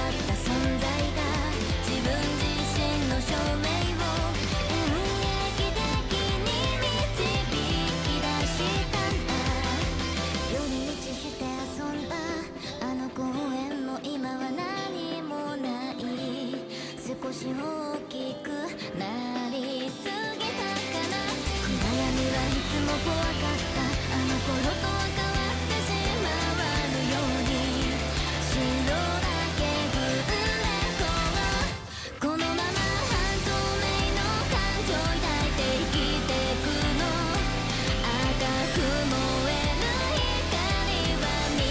った存在が自分自身の証明を演劇的に導き出したんだ。寄り道して遊んだあの公園も今は何もない。少し大きくなりすぎたかな。暗闇はいつも怖かったあの頃とは変わってしまわぬように白だけぐんでこのまま半透明の感情抱いて生きてくの。赤く燃える光は道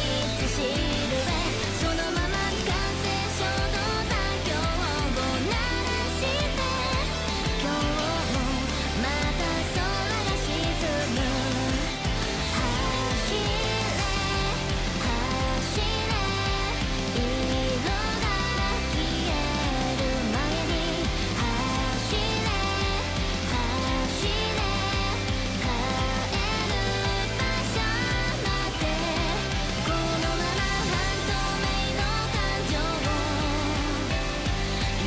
しるべ。そのまま完成衝動だ今日を鳴らして今日もまた空が沈む。走れ走れ色が消える前に走れ走れ帰る場所までこのまま半透明の感情を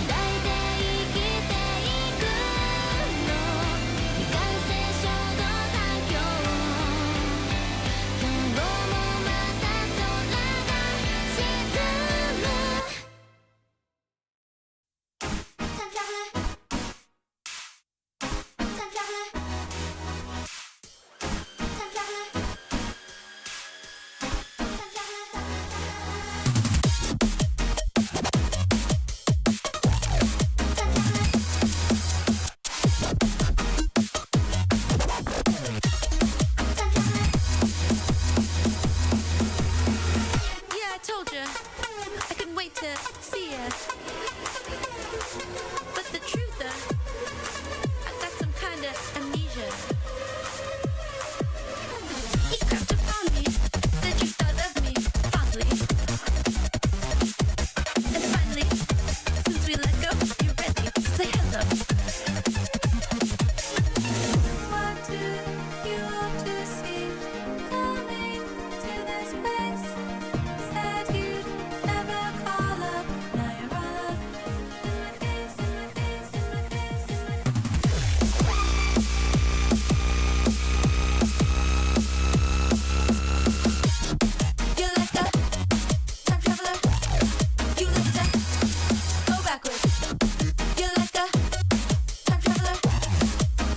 抱いて生きていくの。未完成衝動だ今日もまた空が沈む。Yeah, I told you. I couldn't wait to see ya. But the truth, I got some kind of amnesia. You crept upon me, said you thought of me fondly. And finally, since we let go, you're ready to say hello. What do you hope to see coming to this place? Said you'd never call up. Now you're all up in my face, in my face, in my face, in my You're like a time traveler. You live to go backwards. You're like a time traveler,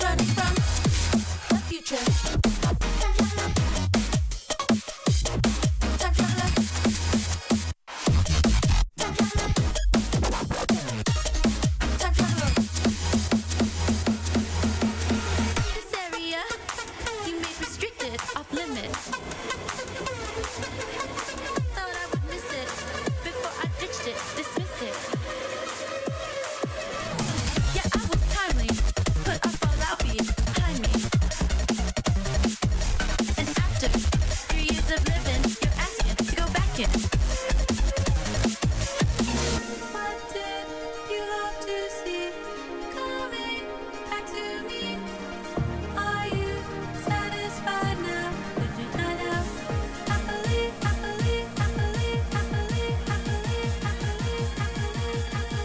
running from the future. Time traveler. Time traveler. Time traveler. Time traveler. This area you made restricted, off limits. Thought I would miss it before I ditched it, dismissed it. Yeah, I was timely, put our fallout behind me. And after 3 years of living, you're asking to go back in. What did you hope to see coming back to me? Are you satisfied now? Did you die now? Happily, happily, happily, happily, happily, happily, happily, happily.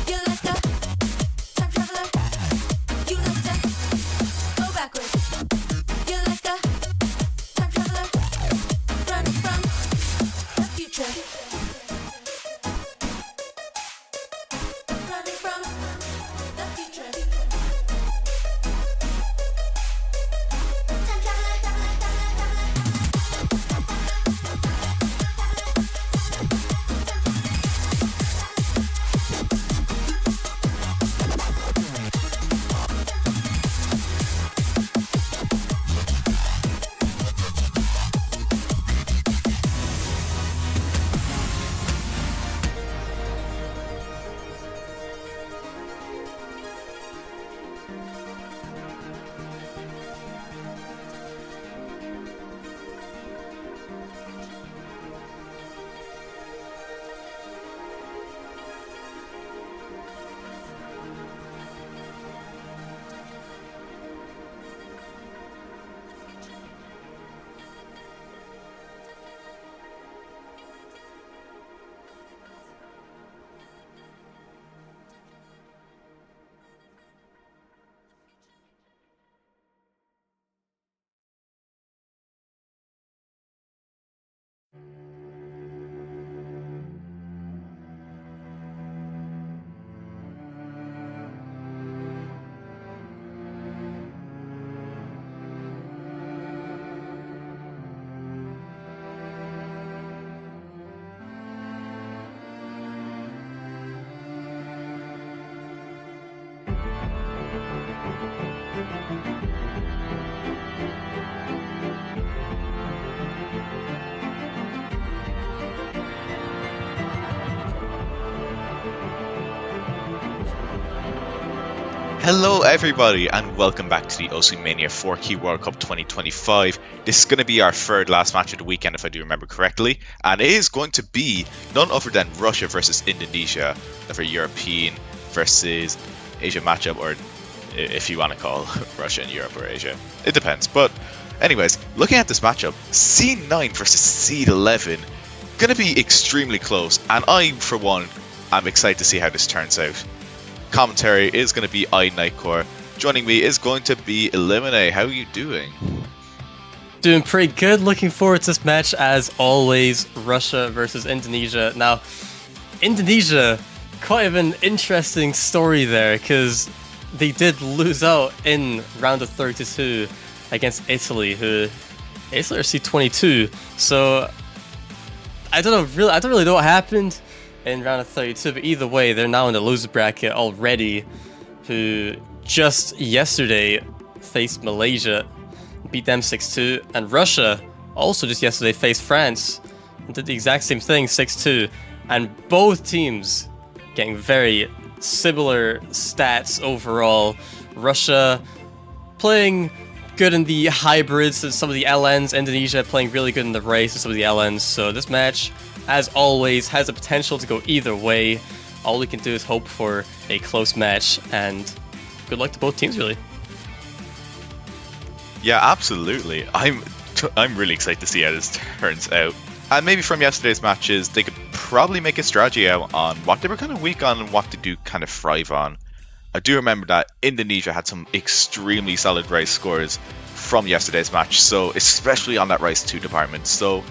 You're like a time traveler. You live to Hello, everybody, and welcome back to the OC Mania 4Key World Cup 2025. This is going to be our third last match of the weekend, if I do remember correctly, and it is going to be none other than Russia versus Indonesia, another European versus Asia matchup, or if you want to call Russia and Europe or Asia. It depends. But, anyways, looking at this matchup, Seed 9 versus Seed 11, going to be extremely close, and I, for one, am excited to see how this turns out. Commentary is going to be Nightcore. Joining me is going to be Eliminate. How are you doing? Doing pretty good. Looking forward to this match as always. Russia versus Indonesia. Now, Indonesia, quite of an interesting story there because they did lose out in round of 32 against Italy, who Italy are C22. So I don't really know what happened in round of 32, but either way, they're now in the loser bracket already, who just yesterday faced Malaysia, beat them 6-2, and Russia also just yesterday faced France and did the exact same thing, 6-2, and both teams getting very similar stats overall. Russia playing good in the hybrids and some of the LNs, Indonesia playing really good in the race and some of the LNs, so this match, as always, has the potential to go either way. All we can do is hope for a close match, and good luck to both teams, really. Yeah, absolutely. I'm really excited to see how this turns out. And maybe from yesterday's matches, they could probably make a strategy out on what they were kind of weak on and what to do kind of thrive on. I do remember that Indonesia had some extremely solid race scores from yesterday's match, so especially on that race 2 department. So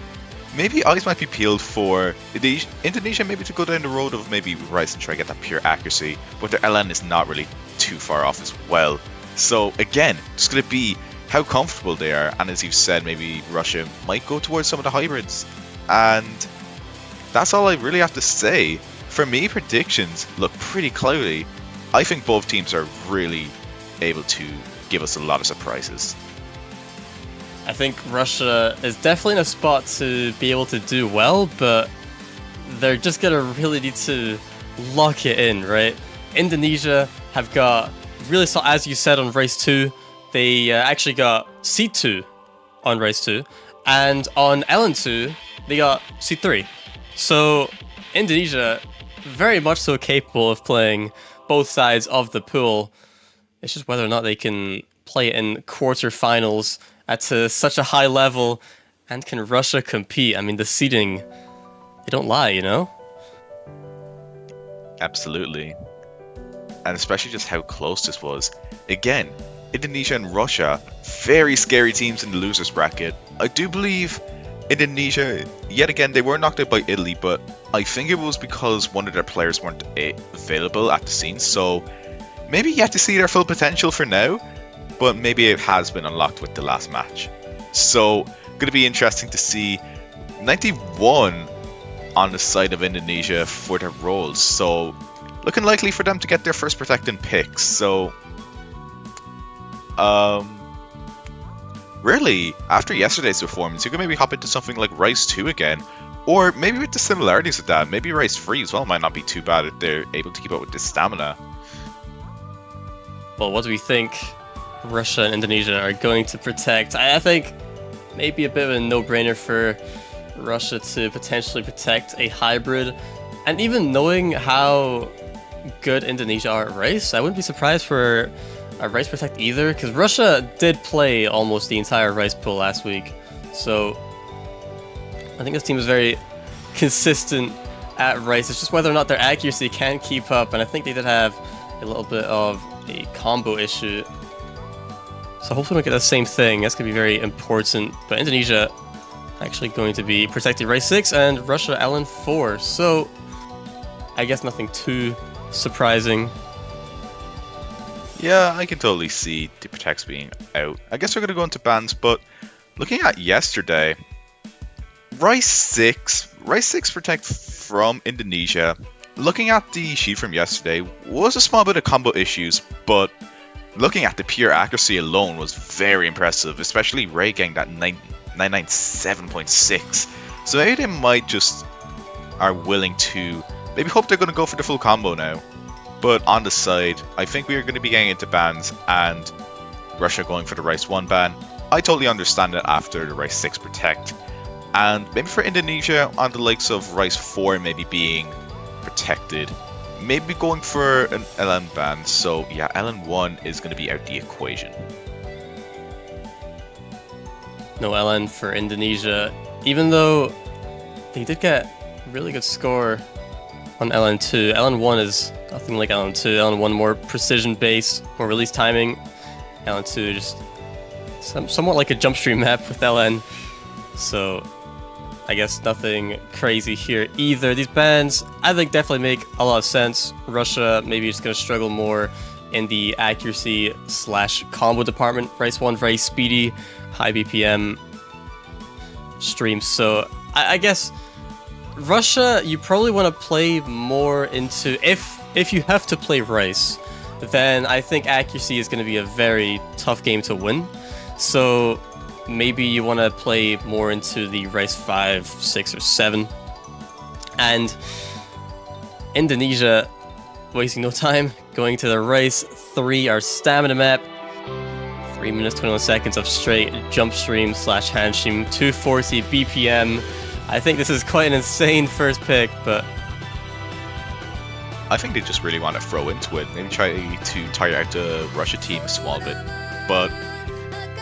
maybe eyes might be peeled for Indonesia maybe to go down the road of maybe Rice and try to get that pure accuracy, but their LN is not really too far off as well. So again, it's going to be how comfortable they are, and as you've said, maybe Russia might go towards some of the hybrids. And that's all I really have to say. For me, predictions look pretty cloudy. I think both teams are really able to give us a lot of surprises. I think Russia is definitely in a spot to be able to do well, but they're just going to really need to lock it in, right? Indonesia have got really, as you said on race 2, they actually got C2 on race 2, and on LN2, they got C3. So Indonesia, very much so capable of playing both sides of the pool. It's just whether or not they can play it in quarterfinals at such a high level, and can Russia compete? I mean, the seeding, they don't lie, you know? Absolutely. And especially just how close this was. Again, Indonesia and Russia, very scary teams in the losers bracket. I do believe Indonesia, yet again, they were knocked out by Italy, but I think it was because one of their players weren't available at the scene, so maybe yet to see their full potential for now. But maybe it has been unlocked with the last match. So, going to be interesting to see 91 on the side of Indonesia for their roles. So, looking likely for them to get their first protecting picks. So, really, after yesterday's performance, you can maybe hop into something like Rice 2 again. Or maybe with the similarities of that, maybe Rice 3 as well might not be too bad if they're able to keep up with this stamina. Well, what do we think Russia and Indonesia are going to protect? I think maybe a bit of a no-brainer for Russia to potentially protect a hybrid. And even knowing how good Indonesia are at race, I wouldn't be surprised for a race protect either, because Russia did play almost the entire rice pool last week. So I think this team is very consistent at race. It's just whether or not their accuracy can keep up, and I think they did have a little bit of a combo issue. So hopefully we don't get the same thing. That's going to be very important. But Indonesia actually going to be protecting race 6 and Russia LN4. So I guess nothing too surprising. Yeah, I can totally see the protects being out. I guess we're going to go into bans, but looking at yesterday, Rice 6 protect from Indonesia. Looking at the sheet from yesterday, was a small bit of combo issues, but looking at the pure accuracy alone was very impressive, especially Ray getting that 997.6. So maybe they might just are willing to, maybe hope they're going to go for the full combo now. But on the side, I think we are going to be getting into bans and Russia going for the Rice 1 ban. I totally understand it after the Rice 6 Protect. And maybe for Indonesia, on the likes of Rice 4 maybe being protected, maybe going for an LN ban. So yeah, LN1 is going to be out the equation. No LN for Indonesia, even though they did get a really good score on LN2. LN1 is nothing like LN2. LN1 more precision based, more release timing. LN2 just somewhat like a jump stream map with LN. So I guess nothing crazy here either. These bans, I think, definitely make a lot of sense. Russia maybe is going to struggle more in the accuracy / combo department. Rice 1 very speedy, high BPM streams. So I guess Russia, you probably want to play more into, if you have to play Rice, then I think accuracy is going to be a very tough game to win. So maybe you want to play more into the Rice 5, 6, or 7. And Indonesia, wasting no time, going to the Rice 3, our stamina map. 3 minutes 21 seconds of straight jump stream / hand stream, 240 BPM. I think this is quite an insane first pick, but I think they just really want to throw into it, maybe try to tire out the Russia team a small bit. But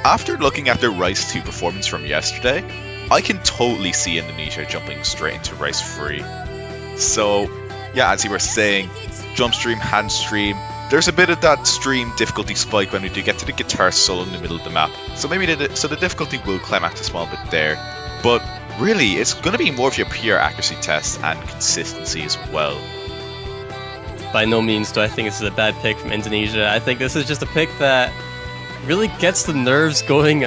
after looking at their Rice 2 performance from yesterday, I can totally see Indonesia jumping straight into Rice 3. So yeah, as you were saying, jump stream, hand stream, there's a bit of that stream difficulty spike when we do get to the guitar solo in the middle of the map. So maybe the difficulty will climax a small bit there. But really, it's going to be more of your pure accuracy test and consistency as well. by no means do I think this is a bad pick from Indonesia. I think this is just a pick that really gets the nerves going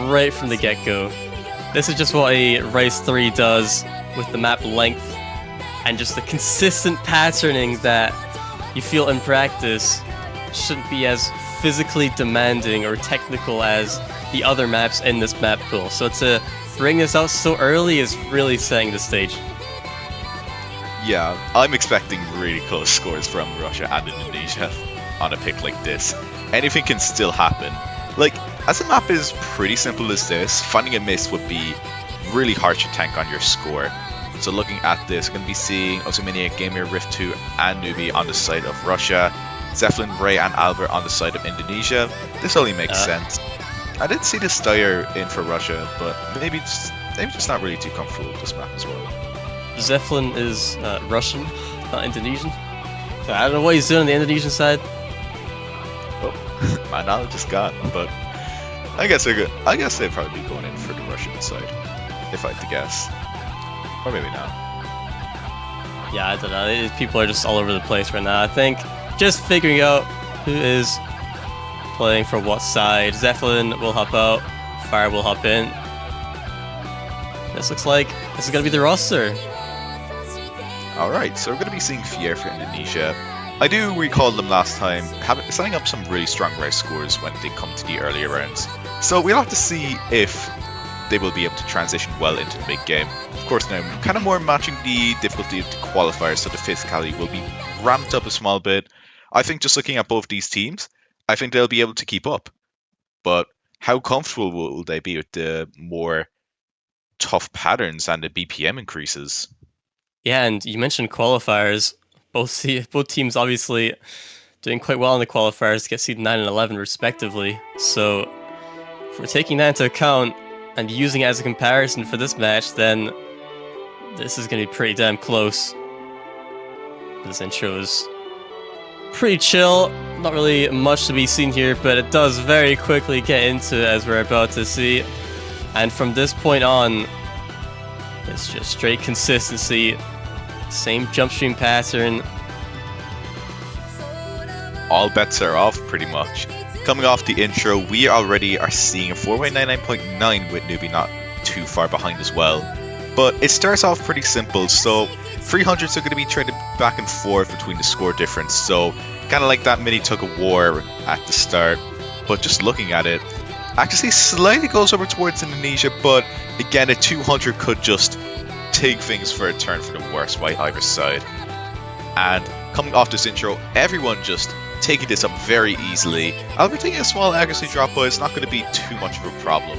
right from the get-go. This is just what a Rice 3 does with the map length and just the consistent patterning that you feel in practice shouldn't be as physically demanding or technical as the other maps in this map pool. So to bring this out so early is really setting the stage. Yeah, I'm expecting really close scores from Russia and Indonesia on a pick like this. Anything can still happen. Like, as a map is pretty simple as this, finding a miss would be really hard to tank on your score. So looking at this, we're going to be seeing Osumania, Gamer, Rift 2 and Newbie on the side of Russia, Zeppelin, Ray and Albert on the side of Indonesia. This only makes sense. I did see the Steyr in for Russia, but maybe just not really too comfortable with this map as well. Zeppelin is Russian, not Indonesian. So I don't know what he's doing on the Indonesian side. Oh, my knowledge is gone, but I guess they're good. I guess they'd probably be going in for the Russian side, if I had to guess. Or maybe not. Yeah, I don't know. People are just all over the place right now. I think just figuring out who is playing for what side. Zeppelin will hop out, Fire will hop in. This looks like this is going to be the roster. Alright, so we're going to be seeing Fier for Indonesia. I do recall them last time setting up some really strong Rice scores when they come to the earlier rounds. So we'll have to see if they will be able to transition well into the big game. Of course now, kind of more matching the difficulty of the qualifiers, so the physicality will be ramped up a small bit. I think just looking at both these teams, I think they'll be able to keep up. But how comfortable will they be with the more tough patterns and the BPM increases? Yeah, and you mentioned qualifiers. Both teams obviously doing quite well in the qualifiers to get seed 9 and 11 respectively. So if we're taking that into account and using it as a comparison for this match, then this is going to be pretty damn close. This intro is pretty chill, not really much to be seen here, but it does very quickly get into it, as we're about to see. And from this point on, it's just straight consistency, same jump stream pattern. All bets are off pretty much. Coming off the intro, we already are seeing a 4-way 99.9 with Newbie not too far behind as well. But it starts off pretty simple, so 300s are going to be traded back and forth between the score difference, so kind of like that mini tug of war at the start. But just looking at it, accuracy slightly goes over towards Indonesia, but again a 200 could just take things for a turn for the worse by either side. And coming off this intro, everyone just taking this up very easily. I'll be taking a small accuracy drop, but it's not going to be too much of a problem.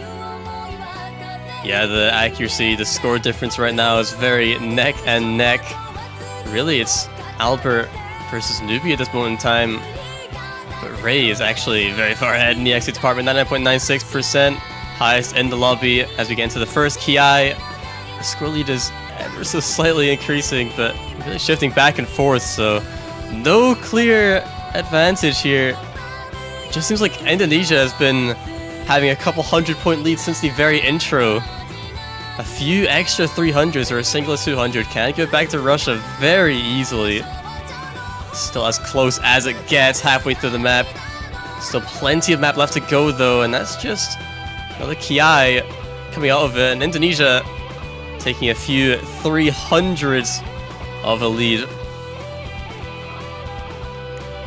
Yeah, the accuracy, the score difference right now is very neck and neck. Really, it's Albert versus Newbie at this moment in time. But Ray is actually very far ahead in the XP department, 99.96%, highest in the lobby as we get into the first Ki. The score lead is ever so slightly increasing, but really shifting back and forth, so no clear advantage here. Just seems like Indonesia has been having a couple 100-point lead since the very intro. A few extra 300s or a single 200 can get back to Russia very easily. Still as close as it gets halfway through the map. Still plenty of map left to go though, and that's just another Ki coming out of it. And Indonesia taking a few 300s of a lead.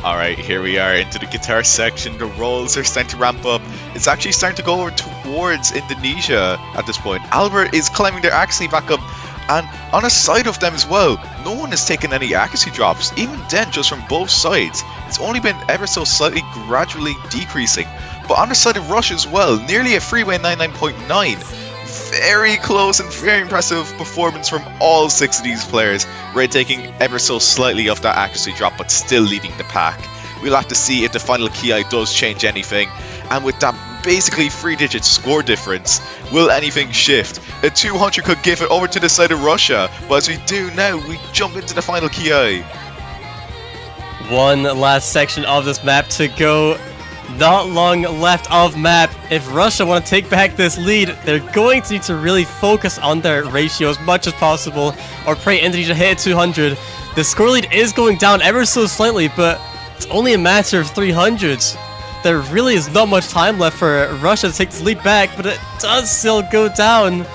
Alright, here we are into the guitar section. The rolls are starting to ramp up. It's actually starting to go over towards Indonesia at this point. Albert is climbing their accuracy back up, and on the side of them as well, no one has taken any accuracy drops. Even then, just from both sides, it's only been ever so slightly gradually decreasing. But on the side of Russia as well, nearly a freeway 99.9. Very close and very impressive performance from all 6 of these players. Ray taking ever so slightly off that accuracy drop, but still leading the pack. We'll have to see if the final Ki does change anything. And with that basically 3-digit score difference, will anything shift? A 200 could give it over to the side of Russia, but as we do now, we jump into the final Ki. One last section of this map to go. Not long left of map. If Russia want to take back this lead, they're going to need to really focus on their ratio as much as possible, or pray Indonesia hit 200. The score lead is going down ever so slightly, but it's only a matter of 300s. There really is not much time left for Russia to take this lead back, but it does still go down.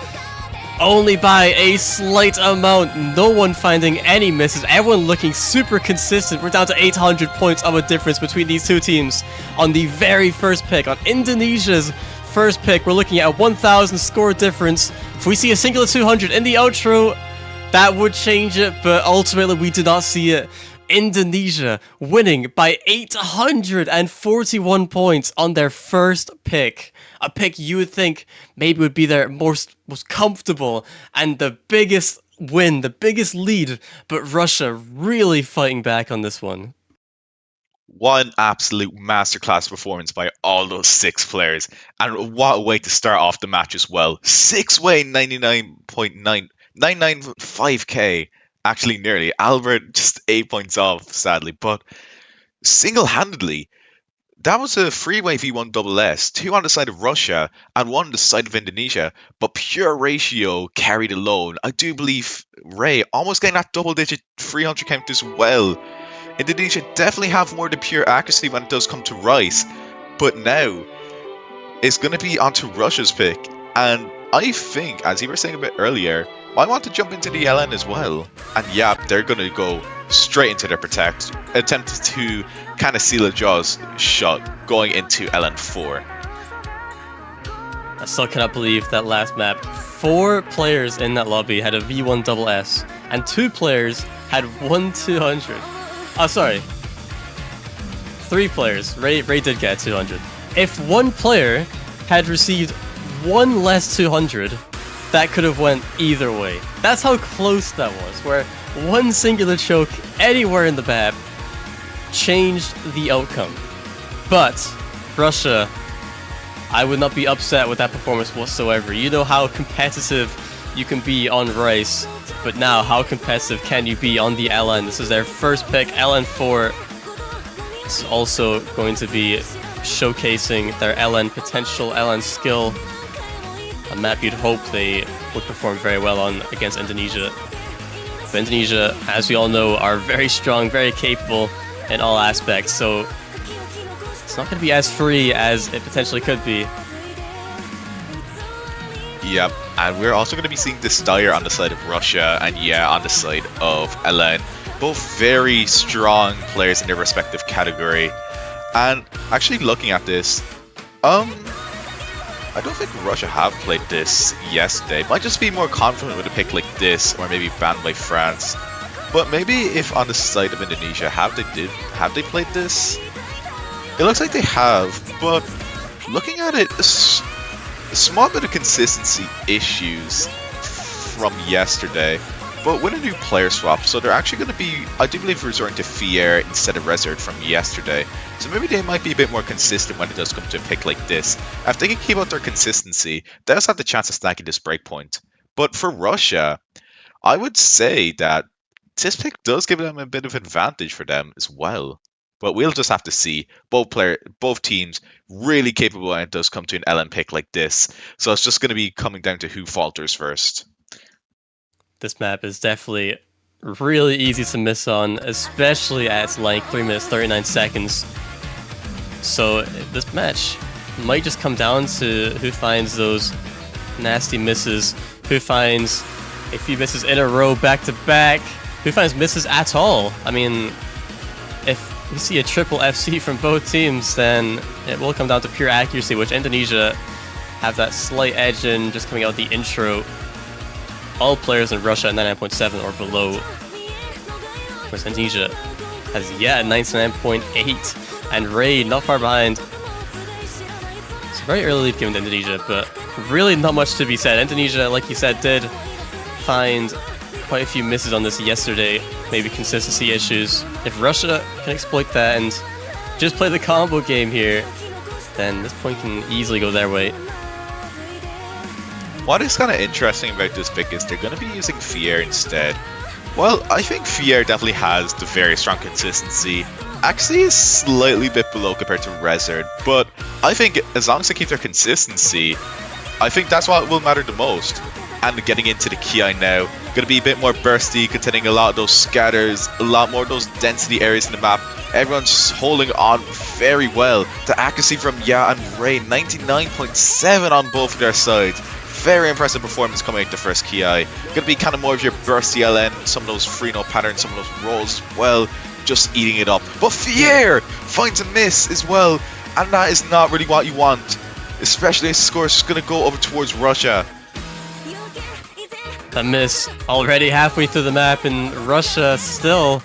Only by a slight amount. No one finding any misses. Everyone looking super consistent. We're down to 800 points of a difference between these two teams on the very first pick. On Indonesia's first pick, we're looking at a 1,000 score difference. If we see a singular 200 in the outro, that would change it, but ultimately we did not see it. Indonesia winning by 841 points on their first pick. A pick you would think maybe would be their most comfortable and the biggest win, the biggest lead, but Russia really fighting back on this one. One absolute masterclass performance by all those 6 players, and what a way to start off the match as well. 6-way 99.995k. Actually, nearly. Albert just 8 points off, sadly, but single-handedly, that was a freeway V1SS, 2 on the side of Russia and 1 on the side of Indonesia, but pure ratio carried alone. I do believe Ray almost getting that double-digit 300 count as well. Indonesia definitely have more than pure accuracy when it does come to Rice, but now it's going to be onto Russia's pick, and I think, as you were saying a bit earlier, I want to jump into the LN as well. And yeah, they're going to go straight into their protect, attempt to kind of seal a Jaws shot going into LN4. I still cannot believe that last map. 4 players in that lobby had a V1SS, and 2 players had 1 200. Oh, sorry. 3 players. Ray did get 200. If 1 player had received 1 less 200, that could have went either way. That's how close that was, where 1 singular choke anywhere in the map changed the outcome. But Russia, I would not be upset with that performance whatsoever. You know how competitive you can be on Rice, but now how competitive can you be on the LN? This is their first pick, LN4. It's also going to be showcasing their LN potential, LN skill. A map you'd hope they would perform very well on against Indonesia. But Indonesia, as we all know, are very strong, very capable in all aspects, so it's not going to be as free as it potentially could be. Yep, and we're also going to be seeing the Steyr on the side of Russia, and yeah, on the side of LN. Both very strong players in their respective category. And actually looking at this, I don't think Russia have played this yesterday. Might just be more confident with a pick like this, or maybe banned by France. But maybe if on the side of Indonesia, have they played this? It looks like they have, but looking at it, a small bit of consistency issues from yesterday. But with a new player swap, so they're actually going to be, I do believe, resorting to Fier instead of Rezard from yesterday. So maybe they might be a bit more consistent when it does come to a pick like this. If they can keep up their consistency, they also have the chance of snagging this breakpoint. But for Russia, I would say that this pick does give them a bit of advantage for them as well. But we'll just have to see. Both teams really capable when it does come to an LN pick like this. So it's just going to be coming down to who falters first. This map is definitely really easy to miss on, especially at its length, 3 minutes 39 seconds. So this match might just come down to who finds those nasty misses, who finds a few misses in a row back to back, who finds misses at all. I mean, if we see a triple FC from both teams, then it will come down to pure accuracy, which Indonesia have that slight edge in just coming out the intro. All players in Russia at 99.7 or below. Of course, Indonesia has 99.8, and Ray not far behind. It's a very early lead given to Indonesia, but really not much to be said. Indonesia, like you said, did find quite a few misses on this yesterday, maybe consistency issues. If Russia can exploit that and just play the combo game here, then this point can easily go their way. What is kind of interesting about this pick is they're going to be using Fier instead. Well, I think Fier definitely has the very strong consistency. Actually is slightly bit below compared to Rezard, but I think as long as they keep their consistency, I think that's what will matter the most. And getting into the Ki now, going to be a bit more bursty, containing a lot of those scatters, a lot more of those density areas in the map. Everyone's holding on very well. The accuracy from Ya and Ray, 99.7 on both of their sides. Very impressive performance coming out the first Ki. Going to be kind of more of your bursty LN, some of those free no patterns, some of those rolls as well, just eating it up. But Fier finds a miss as well, and that is not really what you want, especially as the score is just going to go over towards Russia. A miss already halfway through the map, and Russia still,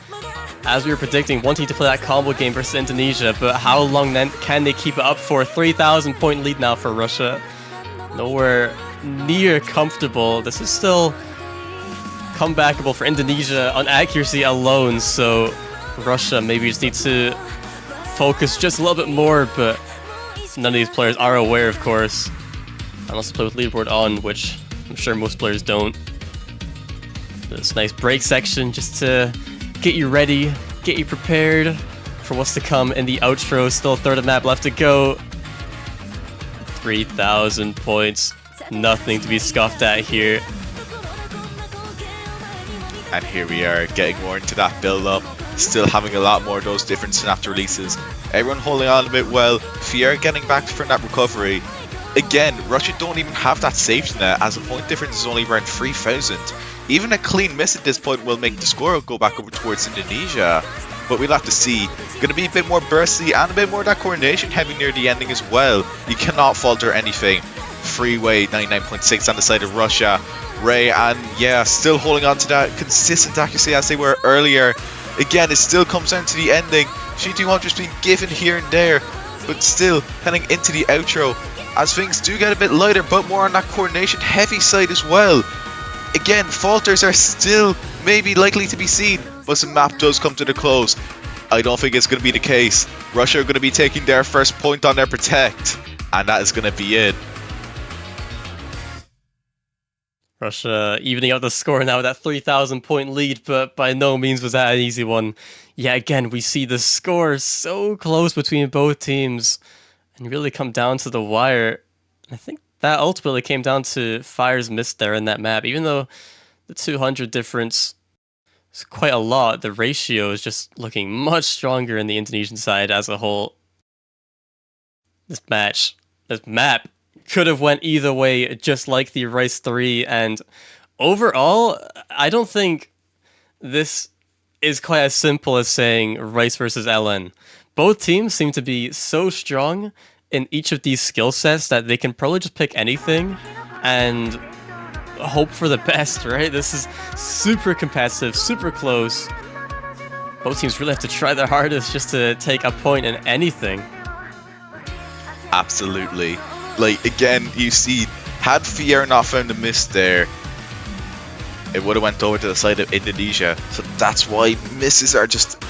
as we were predicting, wanting to play that combo game versus Indonesia, but how long then can they keep it up for? 3,000 point lead now for Russia. Nowhere near comfortable. This is still comebackable for Indonesia on accuracy alone, so Russia maybe just needs to focus just a little bit more, but none of these players are aware, of course, unless they play with leaderboard on, which I'm sure most players don't. This nice break section just to get you ready, get you prepared for what's to come in the outro. Still a third of map left to go. 3,000 points. Nothing to be scoffed at here. And here we are getting more into that build up, still having a lot more of those different snap releases. Everyone holding on a bit well, Fier getting back from that recovery. Again, Russia don't even have that safety net as the point difference is only around 3,000. Even a clean miss at this point will make the score go back over towards Indonesia. But we'll have to see. Going to be a bit more bursty and a bit more of that coordination heavy near the ending as well. You cannot falter anything. Freeway 99.6 on the side of Russia. Ray and yeah, still holding on to that consistent accuracy as they were earlier. Again, it still comes down to the ending. G200's been given here and there, but still heading into the outro as things do get a bit lighter, but more on that coordination heavy side as well. Again, falters are still maybe likely to be seen, but the map does come to the close. I don't think it's going to be the case. Russia are going to be taking their first point on their protect, and that is going to be it. Russia evening out the score now with that 3,000 point lead, but by no means was that an easy one. Yeah, again, we see the score so close between both teams and really come down to the wire. I think that ultimately came down to Fire's miss there in that map. Even though the 200 difference is quite a lot, the ratio is just looking much stronger in the Indonesian side as a whole. This map could have went either way, just like the Rice 3, and overall, I don't think this is quite as simple as saying Rice versus LN. Both teams seem to be so strong in each of these skill sets that they can probably just pick anything, and hope for the best, right? This is super competitive, super close. Both teams really have to try their hardest just to take a point in anything. Absolutely. Like, again, you see, had Fier not found the miss there, it would have went over to the side of Indonesia. So that's why misses are just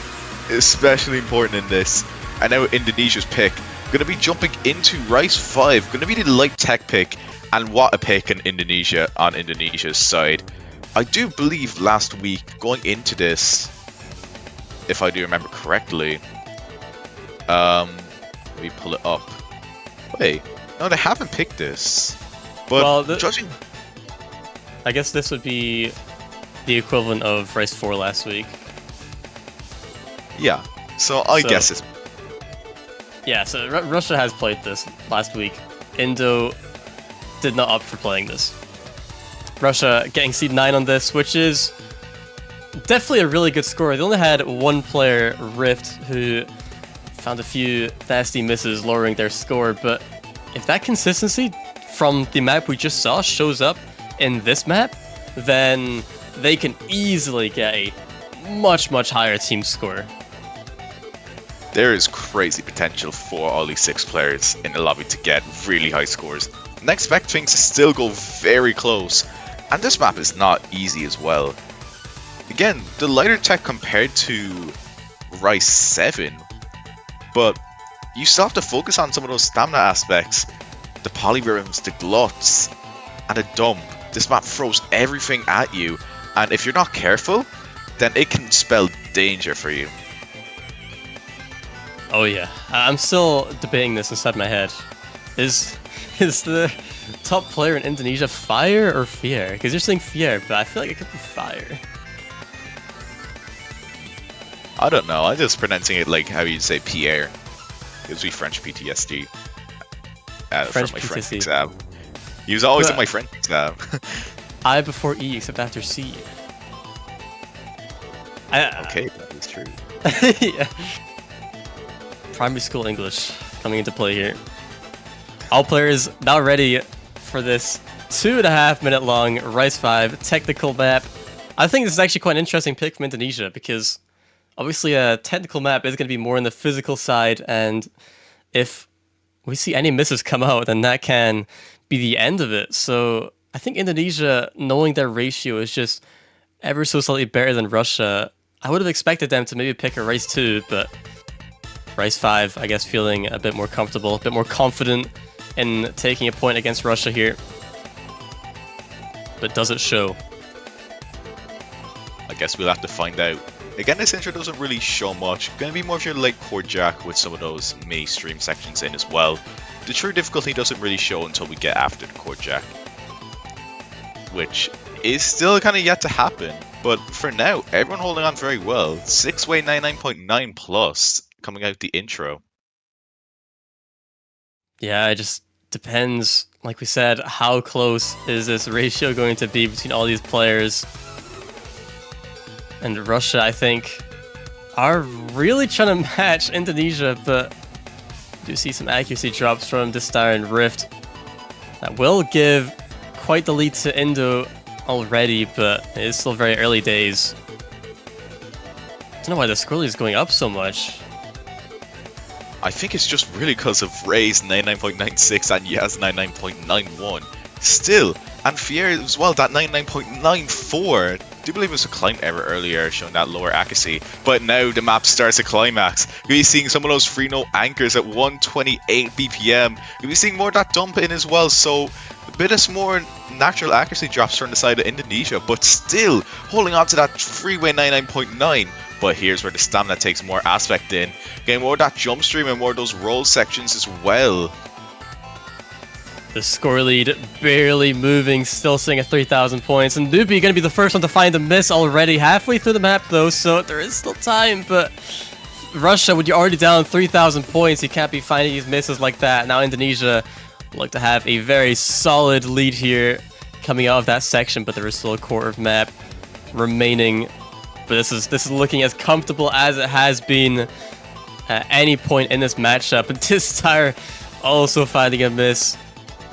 especially important in this. And now Indonesia's pick, going to be jumping into Rice 5, going to be the light tech pick. And what a pick in Indonesia on Indonesia's side. I do believe last week, going into this, if I do remember correctly, let me pull it up. Wait, no, they haven't picked this. But well, judging, I guess this would be the equivalent of Rice 4 last week. yeah. So I guess it's yeah. So Russia has played this last week. Indo did not opt for playing this. Russia getting seed 9 on this, which is definitely a really good score. They only had one player, Rift, who found a few nasty misses, lowering their score. But if that consistency from the map we just saw shows up in this map, then they can easily get a much, much higher team score. there is crazy potential for all these 6 players in the lobby to get really high scores. And I expect things to still go very close. And this map is not easy as well. Again, the lighter tech compared to Rice 7, but you still have to focus on some of those stamina aspects. The polyrhythms, the gluts, and a dump. This map throws everything at you, and if you're not careful, then it can spell danger for you. Oh yeah, I'm still debating this inside my head. Is the top player in Indonesia Fire or Fier? Because you're saying Fier, but I feel like it could be Fire. I don't know, I'm just pronouncing it like how you'd say Pierre. It was me French PTSD. French from my French PTSD. exam. He was always But- in my French exam. I before E, except after C. Okay, that is true. Yeah. Primary school English coming into play here. All players now ready for this 2.5 minute long Rice 5 technical map. I think this is actually quite an interesting pick from Indonesia because obviously a technical map is going to be more on the physical side, and if we see any misses come out, then that can be the end of it. So I think Indonesia, knowing their ratio is just ever so slightly better than Russia, I would have expected them to maybe pick a Rice 2, but Rice 5, I guess, feeling a bit more comfortable, a bit more confident in taking a point against Russia here. But does it show? I guess we'll have to find out. Again, this intro doesn't really show much. Gonna be more of your late core jack with some of those mini stream sections in as well. The true difficulty doesn't really show until we get after the core jack, which is still kind of yet to happen. But for now, everyone holding on very well. 6-way 99.9 plus coming out the intro. Yeah, it just depends, like we said, how close is this ratio going to be between all these players. And Russia, I think, are really trying to match Indonesia, but do see some accuracy drops from Distar and Rift. That will give quite the lead to Indo already, but it is still very early days. I don't know why the score lead is going up so much. I think it's just really because of Ray's 99.96 and Yaz 99.91. Still, and Fier as well, that 99.94. I do believe it was a climb error earlier showing that lower accuracy, but now the map starts to climax. You'll be seeing some of those free no anchors at 128 BPM. You'll be seeing more of that dump in as well, so a bit of some more natural accuracy drops from the side of Indonesia, but still holding on to that freeway 99.9. But here's where the stamina takes more aspect in, getting more of that jump stream and more of those roll sections as well. The score lead barely moving, still sitting at 3,000 points. And Nubi going to be the first one to find the miss already. Halfway through the map though, so there is still time. But Russia, when you're already down 3,000 points, you can't be finding these misses like that. Now Indonesia look to have a very solid lead here coming out of that section, but there is still a quarter of map remaining. But this is looking as comfortable as it has been at any point in this matchup. And Distar also finding a miss.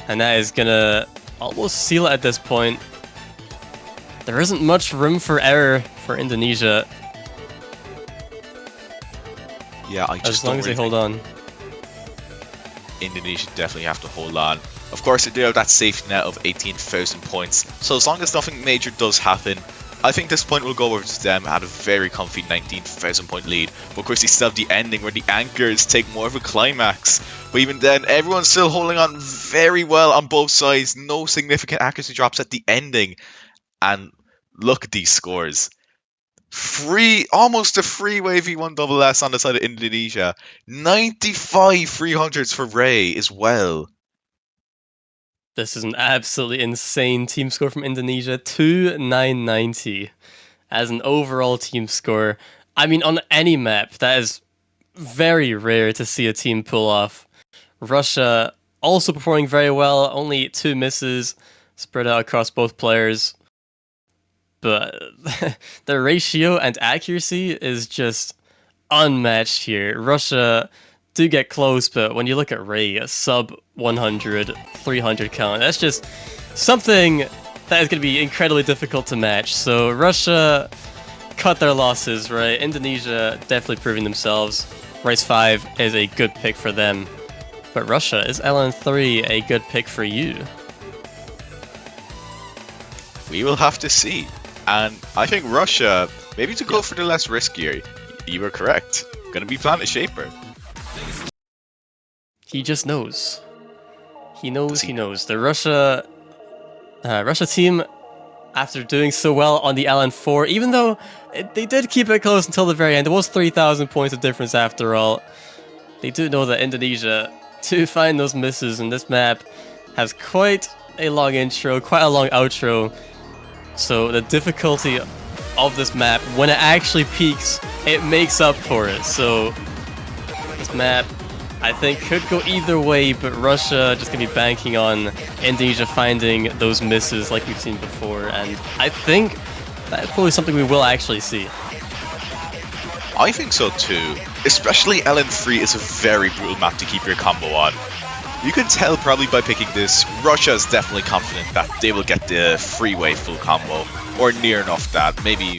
And that is gonna almost seal it at this point. there isn't much room for error for Indonesia. Yeah, I just As long don't as they really hold on. Indonesia definitely have to hold on. Of course, they do have that safety net of 18,000 points, so as long as nothing major does happen, I think this point will go over to them at a very comfy 19,000 point lead. But of course, they still have the ending where the anchors take more of a climax. But even then, everyone's still holding on very well on both sides. No significant accuracy drops at the ending. And look at these scores. Almost a freeway V1 double S on the side of Indonesia. 95 300s for Ray as well. This is an absolutely insane team score from Indonesia. 2,990 as an overall team score. I mean, on any map, that is very rare to see a team pull off. Russia also performing very well, only 2 misses spread out across both players. But the ratio and accuracy is just unmatched here. Russia do get close, but when you look at Ray, a sub 100, 300 count, that's just something that is going to be incredibly difficult to match. So Russia cut their losses, right? Indonesia definitely proving themselves. Race 5 is a good pick for them. But Russia, is LN3 a good pick for you? We will have to see. And I think Russia, maybe to go for the less riskier, you were correct. Gonna be Planet Shaper. He just knows. He knows, he knows. The Russia team, after doing so well on the LN4, even though they did keep it close until the very end, it was 3,000 points of difference after all. They do know that Indonesia, to find those misses in this map, has quite a long intro, quite a long outro. So the difficulty of this map, when it actually peaks, it makes up for it. So this map, I think, could go either way, but Russia just gonna be banking on Indonesia finding those misses like we've seen before, and I think that's probably something we will actually see. I think so too. Especially LN3 is a very brutal map to keep your combo on. You can tell probably by picking this, Russia is definitely confident that they will get the freeway full combo, or near enough that. Maybe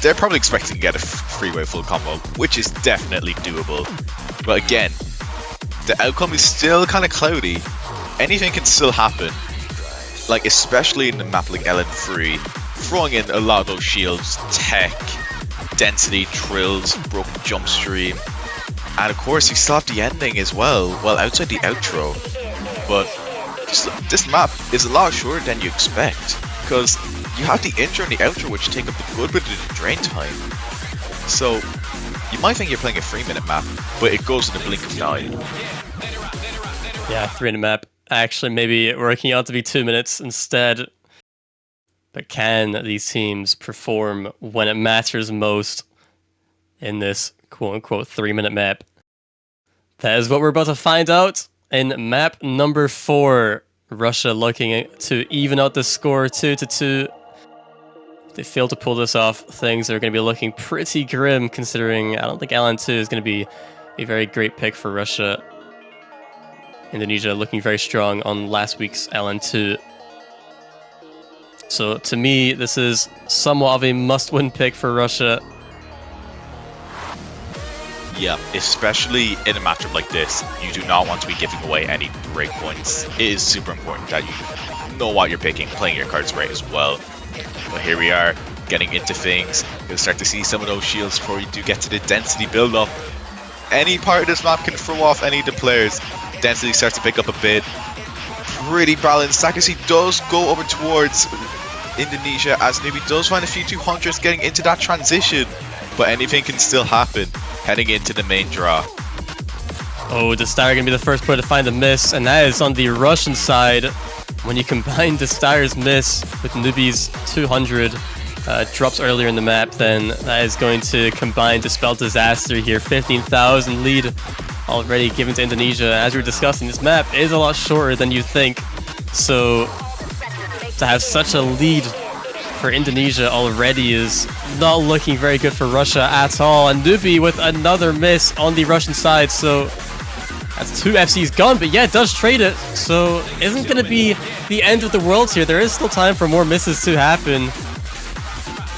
they're probably expecting to get a freeway full combo, which is definitely doable. But again, the outcome is still kind of cloudy. Anything can still happen. Like, especially in the map like LN3, throwing in a lot of those shields, tech, density, trills, broken jump stream. And of course, you still have the ending as well, outside the outro. But this map is a lot shorter than you expect, because you have the intro and the outro which take up a good bit of the drain time. So, you might think you're playing a 3-minute map, but it goes in a blink of an eye. Yeah, 3-minute map. Actually, maybe working out to be 2 minutes instead. But can these teams perform when it matters most in this quote-unquote 3-minute map? That is what we're about to find out in map number 4. Russia looking to even out the score 2-2. If they fail to pull this off, things are going to be looking pretty grim, considering I don't think LN2 is going to be a very great pick for Russia. Indonesia looking very strong on last week's LN2. So to me, this is somewhat of a must-win pick for Russia. Yeah, especially in a matchup like this, you do not want to be giving away any break points. It is super important that you know what you're picking, playing your cards right as well. But here we are, getting into things. You'll start to see some of those shields before you do get to the density build-up. Any part of this map can throw off any of the players. Density starts to pick up a bit. Pretty balanced. Accuracy does go over towards Indonesia, as Newbie does find a few 200s getting into that transition. But anything can still happen heading into the main draw. Oh, the Star gonna be the first player to find a miss, and that is on the Russian side. When you combine the Star's miss with Newbie's 200 drops earlier in the map, then that is going to combine to spell disaster here. 15,000 lead already given to Indonesia. As we were discussing, this map is a lot shorter than you think, so to have such a lead for Indonesia already is not looking very good for Russia at all. And Newbie with another miss on the Russian side, so that's 2 FCs gone, but yeah, it does trade it, so isn't going to be the end of the world here. There is still time for more misses to happen.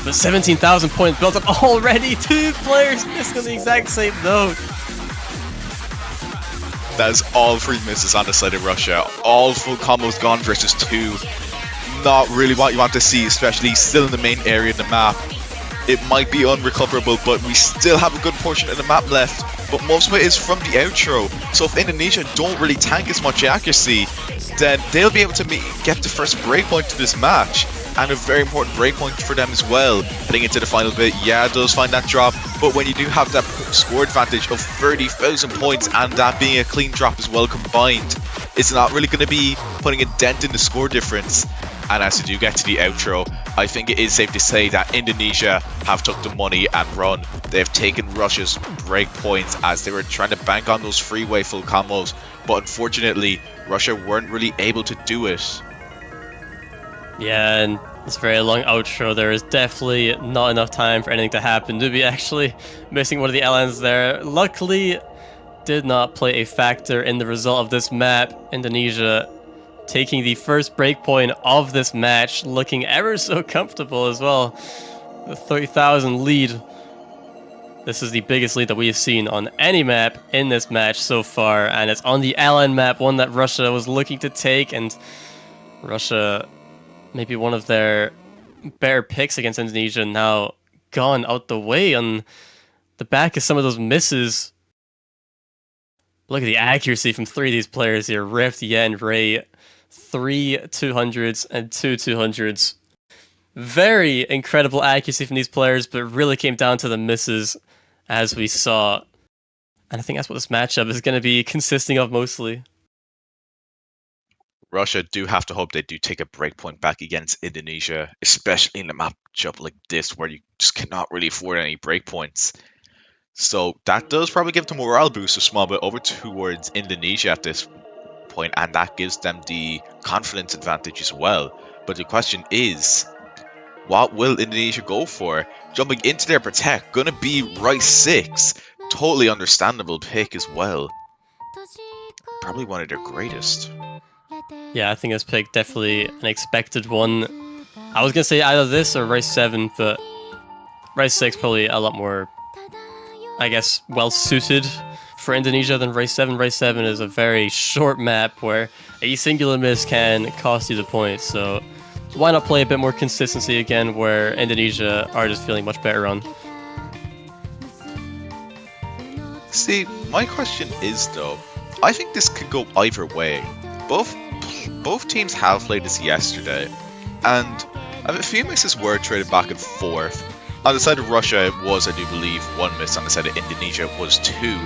But 17,000 points built up already. 2 players missing on the exact same note. That is all 3 misses on the side of Russia. All full combos gone versus 2. Not really what you want to see, especially still in the main area of the map. It might be unrecoverable, but we still have a good portion of the map left. But most of it is from the outro. So if Indonesia don't really tank as much accuracy, then they'll be able to get the first breakpoint to this match. And a very important breakpoint for them as well. Heading into the final bit, yeah, it does find that drop. But when you do have that score advantage of 30,000 points and that being a clean drop as well combined, it's not really going to be putting a dent in the score difference. And as you do get to the outro, I think it is safe to say that Indonesia have took the money and run. They've taken Russia's break points as they were trying to bank on those freeway full combos, but unfortunately, Russia weren't really able to do it. Yeah, and it's a very long outro. There is definitely not enough time for anything to happen. Nubi actually missing one of the LNs there. Luckily, did not play a factor in the result of this map. Indonesia taking the first breakpoint of this match, looking ever so comfortable as well. The 30,000 lead. This is the biggest lead that we have seen on any map in this match so far, and it's on the LN map, one that Russia was looking to take, and Russia, maybe one of their better picks against Indonesia, now gone out the way on the back of some of those misses. Look at the accuracy from 3 of these players here. Rift, Yen, Ray. 3 200s and 2 200s. Very incredible accuracy from these players, but really came down to the misses, as we saw. And I think that's what this matchup is going to be consisting of mostly. Russia do have to hope they do take a breakpoint back against Indonesia, especially in a matchup like this where you just cannot really afford any breakpoints. So that does probably give the morale boost a small bit over towards Indonesia at this point, and that gives them the confidence advantage as well. But the question is, what will Indonesia go for? Jumping into their protect, gonna be Rice 6. Totally understandable pick as well. Probably one of their greatest. Yeah, I think this pick definitely an expected one. I was gonna say either this or Rice 7, but Rice 6 probably a lot more, I guess, well suited for Indonesia than Rice 7. Rice 7 is a very short map where a singular miss can cost you the point, so why not play a bit more consistency again where Indonesia are just feeling much better on. See, my question is though, I think this could go either way. Both teams have played this yesterday, and a few misses were traded back and forth. On the side of Russia, it was, I do believe, 1 miss. On the side of Indonesia, it was 2.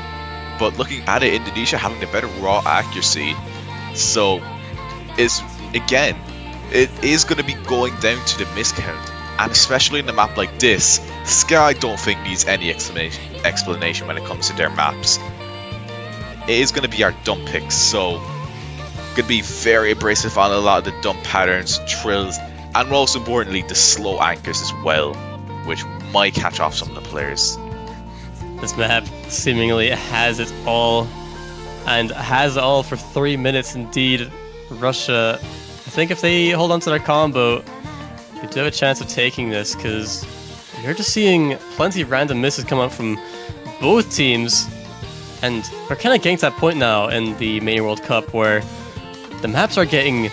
But looking at it, Indonesia having the better raw accuracy. So, it is going to be going down to the miscount. And especially in a map like this, Sky I don't think needs any explanation when it comes to their maps. It is going to be our dump picks, so going to be very abrasive on a lot of the dump patterns, trills, and most importantly, the slow anchors as well, which might catch off some of the players. This map seemingly has it all, and has it all for 3 minutes indeed. Russia, I think if they hold on to their combo, they do have a chance of taking this, because you're just seeing plenty of random misses come out from both teams, and we're kind of getting to that point now in the Mania World Cup where the maps are getting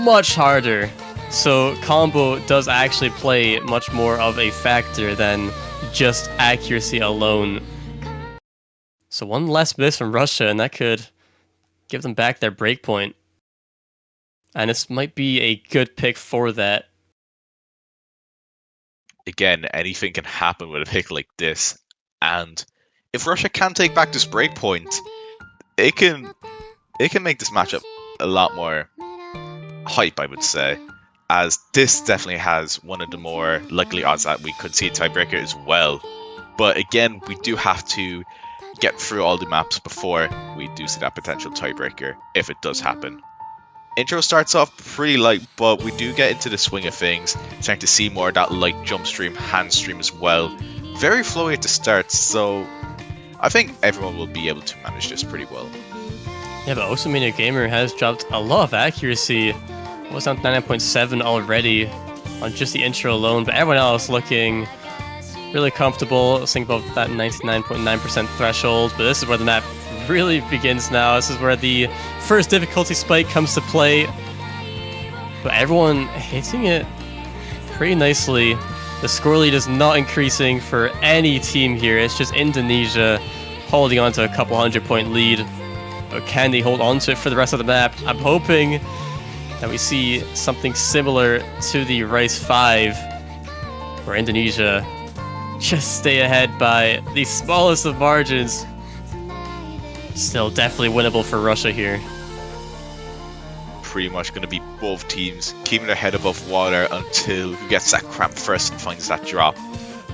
much harder, so combo does actually play much more of a factor than just accuracy alone. So one less miss from Russia, and that could give them back their breakpoint. And this might be a good pick for that. Again, anything can happen with a pick like this, and if Russia can take back this breakpoint, it can make this matchup a lot more hype, I would say, as this definitely has one of the more likely odds that we could see a tiebreaker as well. But again, we do have to get through all the maps before we do see that potential tiebreaker, if it does happen. Intro starts off pretty light, but we do get into the swing of things, starting to see more of that light jump stream, hand stream as well. Very flowy at the start, so I think everyone will be able to manage this pretty well. Yeah, but Osomania Gamer has dropped a lot of accuracy. Almost down to 99.7 already. on just the intro alone, but everyone else looking really comfortable, staying above that 99.9% threshold. But this is where the map really begins now. This is where the first difficulty spike comes to play. But everyone hitting it pretty nicely. The score lead is not increasing for any team here. It's just Indonesia holding on to a couple 100-point lead. But can they hold on to it for the rest of the map? I'm hoping that we see something similar to the Rice 5, where Indonesia just stay ahead by the smallest of margins. Still definitely winnable for Russia here. Pretty much going to be both teams keeping their head above water until who gets that cramp first and finds that drop.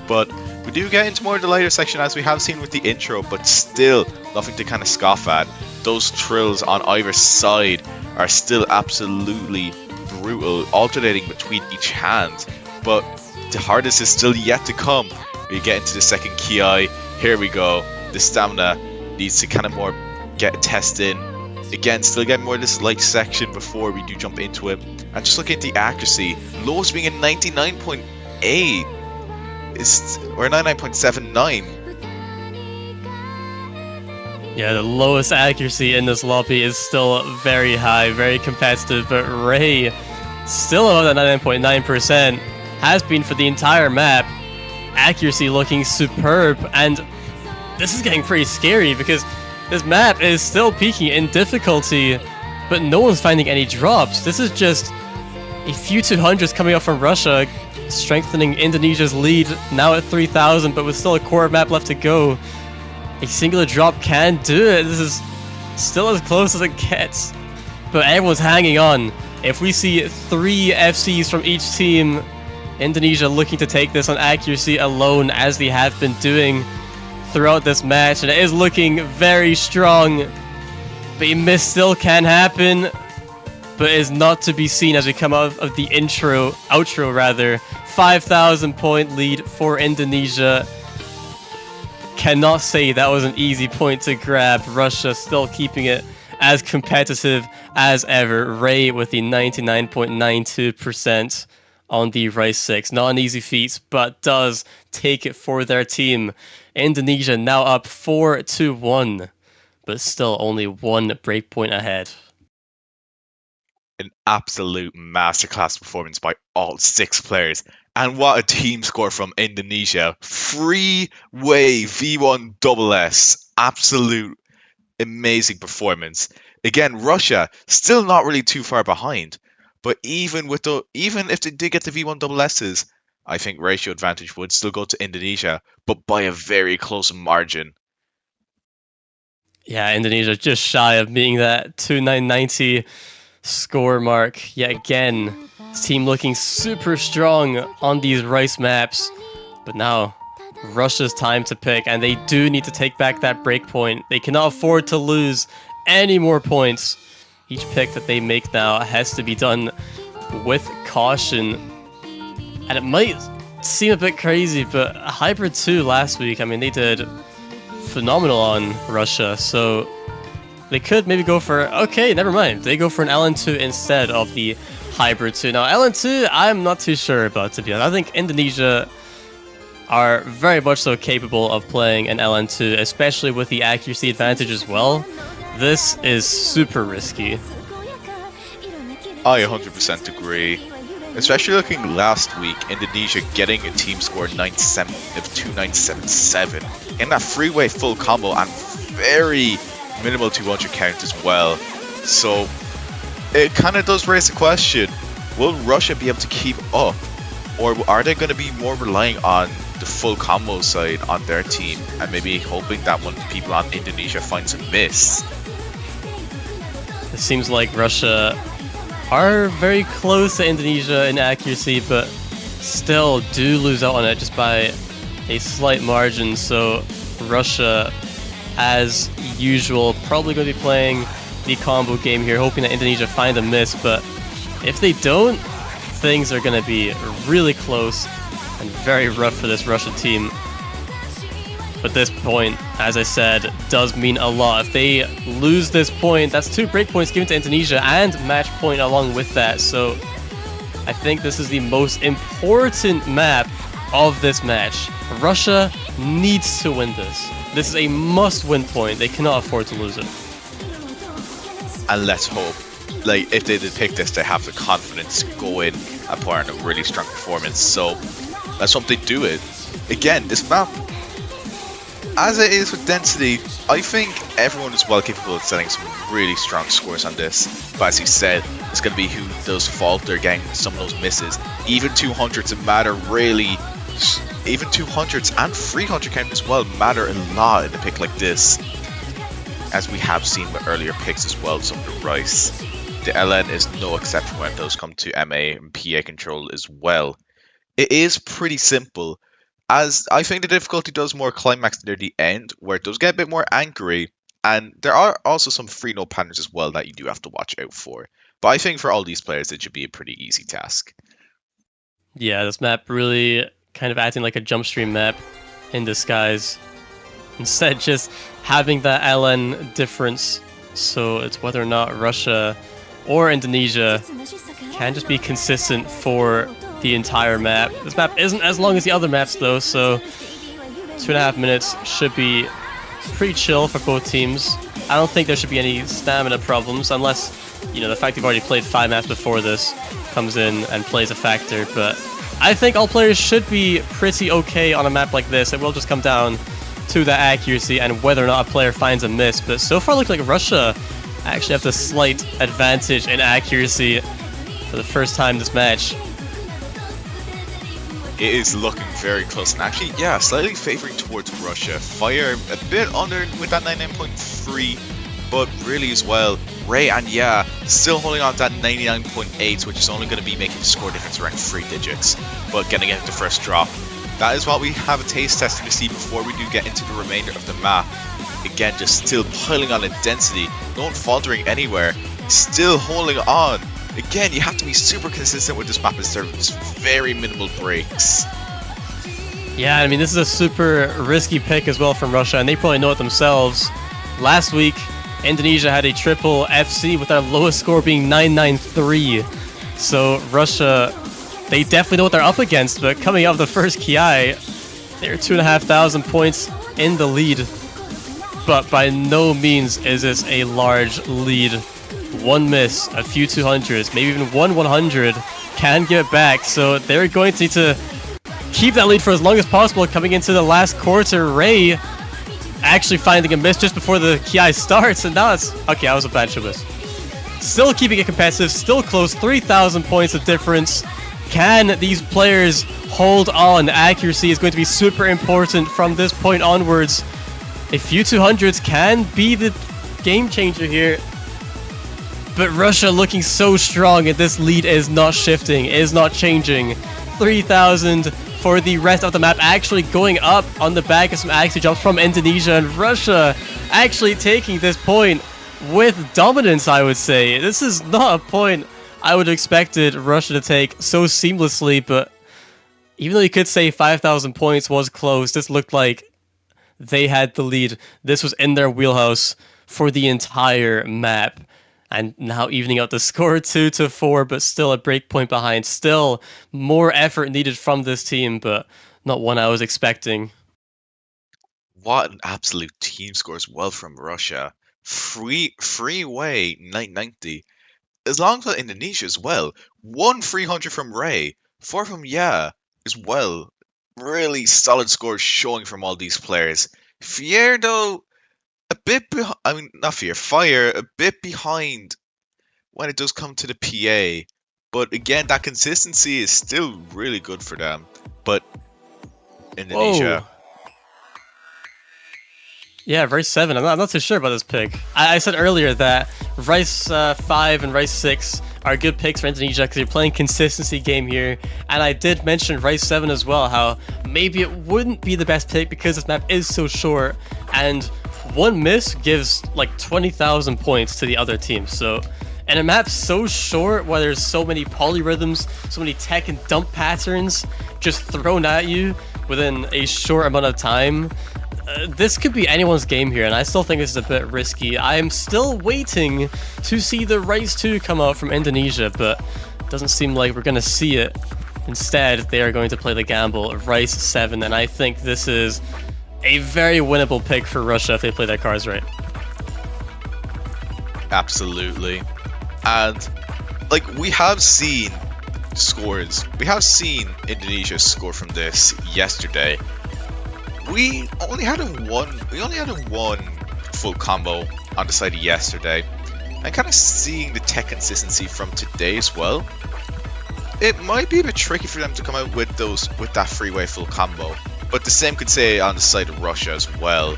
But we do get into more of the lighter section, as we have seen with the intro, but still nothing to kind of scoff at. Those trills on either side are still absolutely brutal, alternating between each hand. But the hardest is still yet to come. We get into the second Ki. Here we go. The stamina needs to kind of more get a test in. Again, still getting more of this light section before we do jump into it. And just looking at the accuracy, lowest being a 99.8 or 99.79. Yeah, the lowest accuracy in this lobby is still very high, very competitive, but Ray still above that 99.9%, has been for the entire map. Accuracy looking superb, and this is getting pretty scary because this map is still peaking in difficulty, but no one's finding any drops. This is just a few 200s coming up from Russia, strengthening Indonesia's lead, now at 3,000, but with still a core map left to go. A singular drop can do it. This is still as close as it gets, but everyone's hanging on. If we see 3 FCs from each team, Indonesia looking to take this on accuracy alone, as they have been doing throughout this match, and it is looking very strong. But a miss still can happen, but is not to be seen as we come out of the outro rather. 5,000 point lead for Indonesia. Cannot say that was an easy point to grab. Russia still keeping it as competitive as ever. Ray with the 99.92% on the Rice 6. Not an easy feat, but does take it for their team. Indonesia now up 4-1, but still only 1 breakpoint ahead. An absolute masterclass performance by all 6 players. And what a team score from Indonesia. Freeway V1 SS. Absolute amazing performance. Again, Russia still not really too far behind. But even if they did get the V1 SS's, I think ratio advantage would still go to Indonesia, but by a very close margin. Yeah, Indonesia just shy of being that 2990 score mark. Yet again, this team looking super strong on these Rice maps. But now, Russia's time to pick, and they do need to take back that breakpoint. They cannot afford to lose any more points. Each pick that they make now has to be done with caution. And it might seem a bit crazy, but Hybrid 2 last week, I mean, they did phenomenal on Russia, so they could maybe go for, okay, never mind. They go for an LN2 instead of the Hybrid 2. Now, LN2, I'm not too sure about, to be honest. I think Indonesia are very much so capable of playing an LN2, especially with the accuracy advantage as well. This is super risky. I 100% agree. Especially looking last week, Indonesia getting a team score 2977 in that freeway full combo and very minimal 200 count as well. So it kind of does raise the question, will Russia be able to keep up, or are they going to be more relying on the full combo side on their team and maybe hoping that one of the people on Indonesia finds a miss? It seems like Russia are very close to Indonesia in accuracy, but still do lose out on it just by a slight margin. So Russia, as usual, probably going to be playing the combo game here, hoping that Indonesia find a miss. But if they don't, things are going to be really close and very rough for this Russian team. But this point, as I said, does mean a lot. If they lose this point, that's 2 breakpoints given to Indonesia and match point along with that. So I think this is the most important map of this match. Russia needs to win this. This is a must-win point. They cannot afford to lose it. And let's hope, like, if they did pick this, they have the confidence to go in and put on a really strong performance. So let's hope they do it. Again, this map, as it is with density, I think everyone is well capable of setting some really strong scores on this. But as you said, it's going to be who does falter, getting some of those misses. Even 200s matter really. Even 200s and 300 count as well matter a lot in a pick like this. As we have seen with earlier picks as well, some of the Rice. The LN is no exception when those come to MA and PA control as well. It is pretty simple, as I think the difficulty does more climax near the end, where it does get a bit more angry, and there are also some free no patterns as well that you do have to watch out for. But I think for all these players, it should be a pretty easy task. Yeah, this map really kind of acting like a jump stream map in disguise. Instead, just having that LN difference, so it's whether or not Russia or Indonesia can just be consistent for the entire map. This map isn't as long as the other maps though, so 2.5 minutes should be pretty chill for both teams. I don't think there should be any stamina problems, unless, you know, the fact they've already played 5 maps before this comes in and plays a factor, but I think all players should be pretty okay on a map like this. It will just come down to the accuracy and whether or not a player finds a miss, but so far looks like Russia actually have the slight advantage in accuracy for the first time this match. It is looking very close, and actually, yeah, slightly favoring towards Russia. Fire a bit under with that 99.3, but really as well, Ray and yeah, still holding on to that 99.8, which is only going to be making the score difference around 3 digits, but getting it the first drop. That is what we have a taste testing to see before we do get into the remainder of the map. Again, just still piling on in density, not faltering anywhere, still holding on. Again, you have to be super consistent with this map as there are just very minimal breaks. Yeah, I mean, this is a super risky pick as well from Russia, and they probably know it themselves. Last week, Indonesia had a triple FC with their lowest score being 993. So Russia, they definitely know what they're up against, but coming out of the first Kiai, they're 2,500 points in the lead. But by no means is this a large lead. One miss, a few 200s, maybe even one 100 can give it back. So they're going to need to keep that lead for as long as possible coming into the last quarter. Ray actually finding a miss just before the Kiai starts, and now it's... Okay, that was a bad show miss. Still keeping it competitive, still close, 3,000 points of difference. Can these players hold on? Accuracy is going to be super important from this point onwards. A few 200s can be the game changer here. But Russia looking so strong, and this lead is not shifting, is not changing. 3,000 for the rest of the map, actually going up on the back of some accuracy jumps from Indonesia, and Russia actually taking this point with dominance, I would say. This is not a point I would have expected Russia to take so seamlessly, but even though you could say 5,000 points was close, this looked like they had the lead. This was in their wheelhouse for the entire map. And now evening out the score 2-4, but still a break point behind. Still more effort needed from this team, but not one I was expecting. What an absolute team score as well from Russia. Freeway 990. As long as Indonesia as well. 1 300 from Ray. 4 from Yeah as well. Really solid scores showing from all these players. Fier though, a bit behind. I mean, not Fear. Fire a bit behind when it does come to the PA. But again, that consistency is still really good for them. But Indonesia. Whoa. Yeah, Rice 7. I'm not too sure about this pick. I said earlier that Rice 5 and Rice 6 are good picks for Indonesia because you're playing consistency game here. And I did mention Rice 7 as well, how maybe it wouldn't be the best pick because this map is so short. And one miss gives like 20,000 points to the other team. So, and a map so short where there's so many polyrhythms, so many tech and dump patterns just thrown at you within a short amount of time. This could be anyone's game here, and I still think this is a bit risky. I am still waiting to see the Rice 2 come out from Indonesia, but doesn't seem like we're going to see it. Instead, they are going to play the gamble of Rice 7, and I think this is a very winnable pick for Russia if they play their cards right. Absolutely. And like, we have seen scores. We have seen Indonesia score from this yesterday. We only had a one full combo on the side yesterday. And kind of seeing the tech consistency from today as well. It might be a bit tricky for them to come out with that freeway full combo. But the same could say on the side of Russia as well.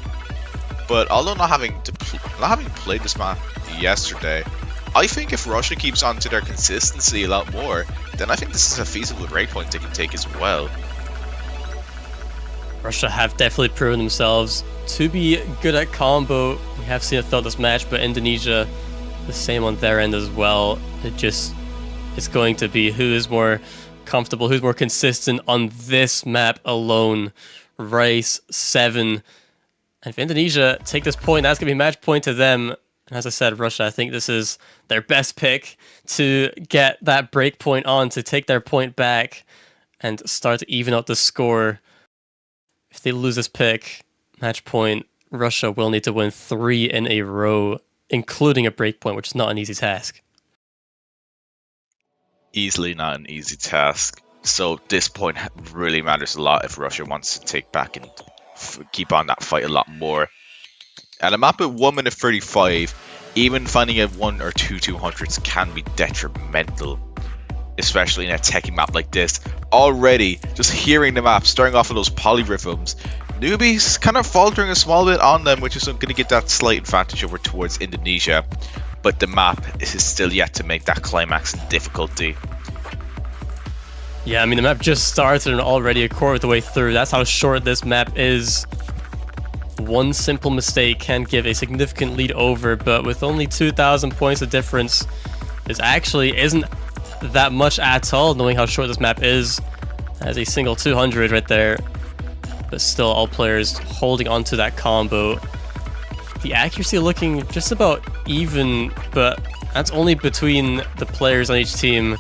But although not having played this map yesterday, I think if Russia keeps on to their consistency a lot more, then I think this is a feasible breakpoint they can take as well. Russia have definitely proven themselves to be good at combo. We have seen it throughout this match, but Indonesia, the same on their end as well. It's going to be who is more comfortable, who's more consistent on this map alone. Rice 7. And if Indonesia take this point, that's going to be a match point to them. And as I said, Russia, I think this is their best pick to get that break point on, to take their point back and start to even out the score. If they lose this pick, match point, Russia will need to win 3 in a row, including a break point, which is not an easy task. Easily not an easy task. So this point really matters a lot if Russia wants to take back and keep on that fight a lot more. At a map at 1 minute 35, even finding a 1 or 2 200s can be detrimental, especially in a techie map like this. Already, just hearing the map, starting off with those polyrhythms, newbies kind of faltering a small bit on them, which is going to get that slight advantage over towards Indonesia. But the map is still yet to make that climax in difficulty. Yeah, I mean, the map just started and already a quarter of the way through. That's how short this map is. One simple mistake can give a significant lead over, but with only 2,000 points of difference, this actually isn't that much at all, knowing how short this map is. As a single 200 right there, but still all players holding onto that combo. The accuracy looking just about even, but that's only between the players on each team.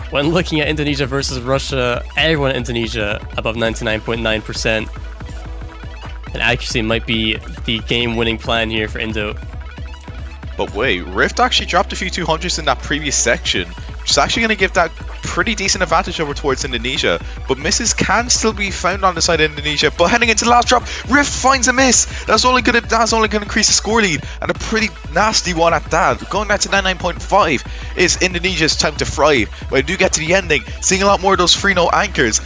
When looking at Indonesia versus Russia, everyone in Indonesia above 99.9%. And accuracy might be the game-winning plan here for Indo. But wait, Rift actually dropped a few 200s in that previous section, which is actually going to give that pretty decent advantage over towards Indonesia. But misses can still be found on the side of Indonesia. But heading into the last drop, Rift finds a miss. That's only going to increase the score lead, and a pretty nasty one at that. Going down to 99.5 is Indonesia's time to thrive. When we do get to the ending, seeing a lot more of those free no anchors.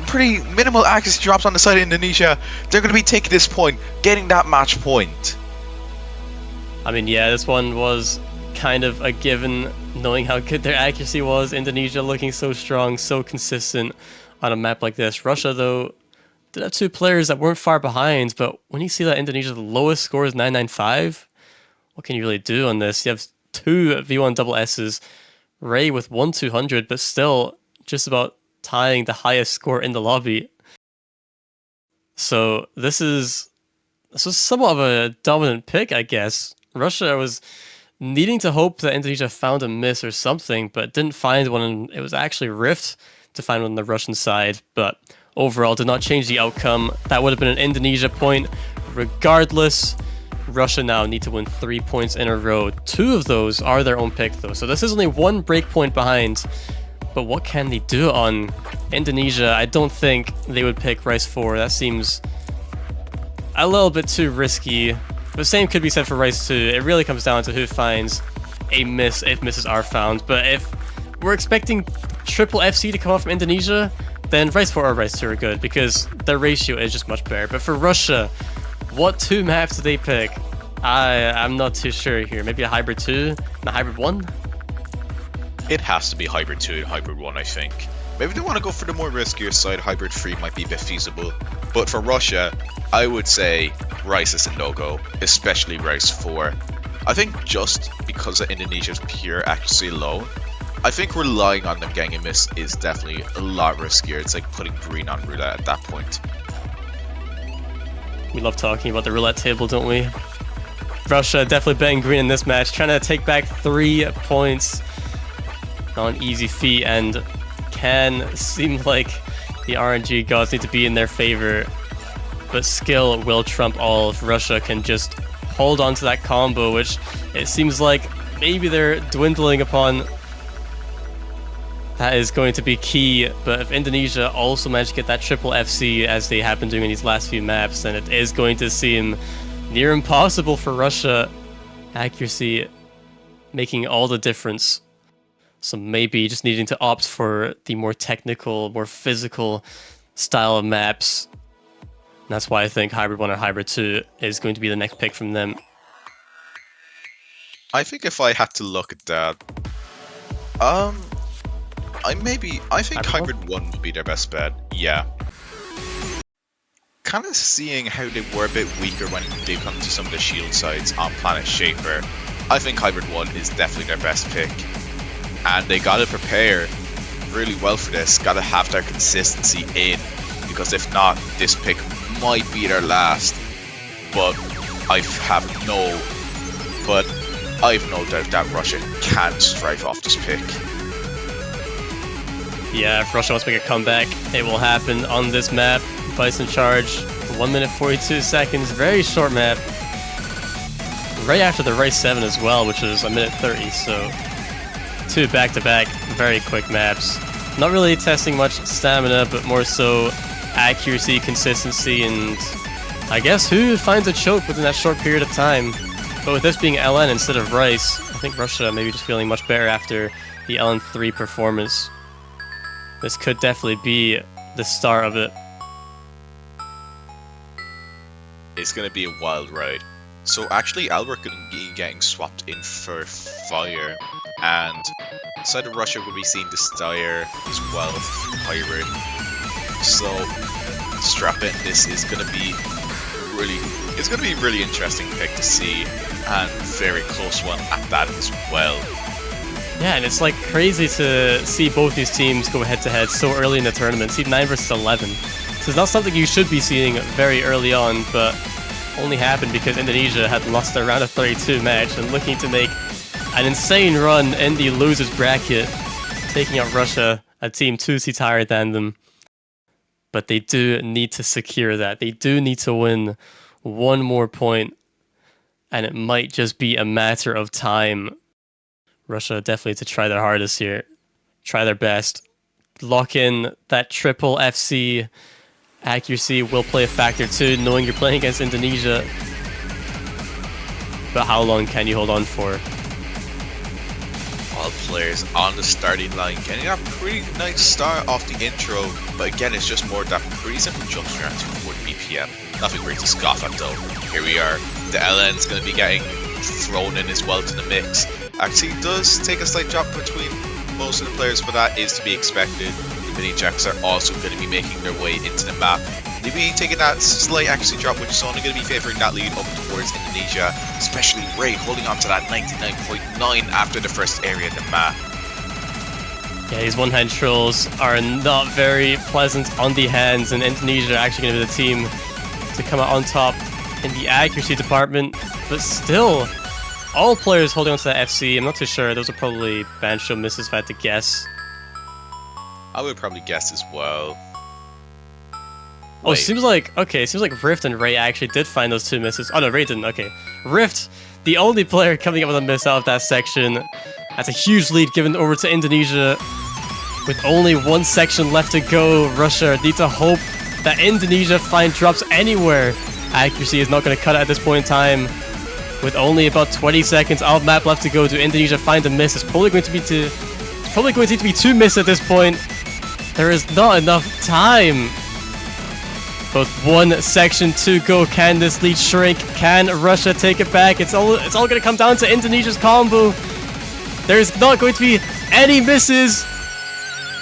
Pretty minimal accuracy drops on the side of Indonesia. They're going to be taking this point, getting that match point. I mean, yeah, this one was kind of a given, knowing how good their accuracy was. Indonesia looking so strong, so consistent on a map like this. Russia, though, did have 2 players that weren't far behind, but when you see that Indonesia's lowest score is 995, what can you really do on this? You have 2 V1 double S's, Ray with 1 200, but still just about tying the highest score in the lobby. So this was somewhat of a dominant pick, I guess. Russia was needing to hope that Indonesia found a miss or something, but didn't find one, and it was actually Rift to find one on the Russian side, but overall did not change the outcome. That would have been an Indonesia point. Regardless, Russia now need to win 3 points in a row. 2 of those are their own pick, though, so this is only 1 break point behind. But what can they do on Indonesia? I don't think they would pick Rice 4. That seems a little bit too risky. The same could be said for Rice 2. It really comes down to who finds a miss, if misses are found. But if we're expecting triple FC to come out from Indonesia, then Rice 4 or Rice 2 are good, because their ratio is just much better. But for Russia, what 2 maps do they pick? I'm not too sure here. Maybe a Hybrid 2 and a Hybrid 1? It has to be Hybrid 2 and Hybrid 1, I think. Maybe they want to go for the more riskier side. Hybrid 3 might be a bit feasible. But for Russia, I would say Rice is a no-go, especially Rice 4. I think just because of Indonesia's pure accuracy alone, I think relying on them getting a miss is definitely a lot riskier. It's like putting green on roulette at that point. We love talking about the roulette table, don't we? Russia definitely betting green in this match, trying to take back 3 points. not an easy feat, and can seem like the RNG gods need to be in their favor. But skill will trump all if Russia can just hold on to that combo, which it seems like maybe they're dwindling upon. That is going to be key, but if Indonesia also manage to get that triple FC as they have been doing in these last few maps, then it is going to seem near impossible for Russia. Accuracy making all the difference. So maybe just needing to opt for the more technical, more physical style of maps. And that's why I think Hybrid 1 or Hybrid 2 is going to be the next pick from them. I think if I had to look at that, I think Hybrid 1 would be their best bet. Yeah. Kind of seeing how they were a bit weaker when they come to some of the shield sides on Planet Shaper, I think Hybrid 1 is definitely their best pick. And they gotta prepare really well for this, gotta have their consistency in, because if not, this pick might be their last. But I've no doubt that Russia can strive off this pick. Yeah, if Russia wants to make a comeback, it will happen on this map. Bison charge, 1 minute 42 seconds, very short map. Right after the race 7 as well, which is 1 minute 30, so 2 back-to-back, very quick maps. Not really testing much stamina, but more so accuracy, consistency, and I guess who finds a choke within that short period of time. But with this being LN instead of Rice, I think Russia maybe just feeling much better after the LN3 performance. This could definitely be the start of it. It's going to be a wild ride. So actually Albert could be getting swapped in for Fire, and side of Russia will be seeing the Steyr as well with Hybrid. So strap in, this is going to be really interesting pick to see, and very close one at that as well. Yeah, and it's like crazy to see both these teams go head to head so early in the tournament. Seed 9 versus 11. So it's not something you should be seeing very early on, but only happened because Indonesia had lost their round of 32 match and looking to make an insane run in the losers bracket, taking out Russia, a team 2 seeds higher than them. But they do need to secure that. They do need to win one more point, and it might just be a matter of time. Russia definitely to try their hardest here, try their best, lock in that triple FC. Accuracy will play a factor too, knowing you're playing against Indonesia. But how long can you hold on for? All players on the starting line getting a pretty nice start off the intro, but again it's just more that pretty simple jump around 240 BPM. Nothing great to scoff at though. Here we are, the LN's going to be getting thrown in as well to the mix. Actually does take a slight drop between most of the players, but that is to be expected. The mini jacks are also going to be making their way into the map. They'll be taking that slight accuracy drop, which is only going to be favouring that lead over towards Indonesia, especially Ray holding on to that 99.9 after the first area of the map. Yeah, these one-hand trolls are not very pleasant on the hands, and Indonesia are actually going to be the team to come out on top in the accuracy department, but still, all players holding on to that FC. I'm not too sure. Those are probably Bancho misses if I had to guess. I would probably guess as well. Oh, it seems like Rift and Ray actually did find those 2 misses. Oh no, Ray didn't. Okay, Rift, the only player coming up with a miss out of that section. That's a huge lead given over to Indonesia. With only 1 section left to go, Russia need to hope that Indonesia find drops anywhere. Accuracy is not going to cut it at this point in time. With only about 20 seconds of map left to go, do Indonesia find a miss? It's probably going to need to be 2 misses at this point. There is not enough time. Both 1 section to go. Can this lead shrink? Can Russia take it back? It's all going to come down to Indonesia's combo. There's not going to be any misses.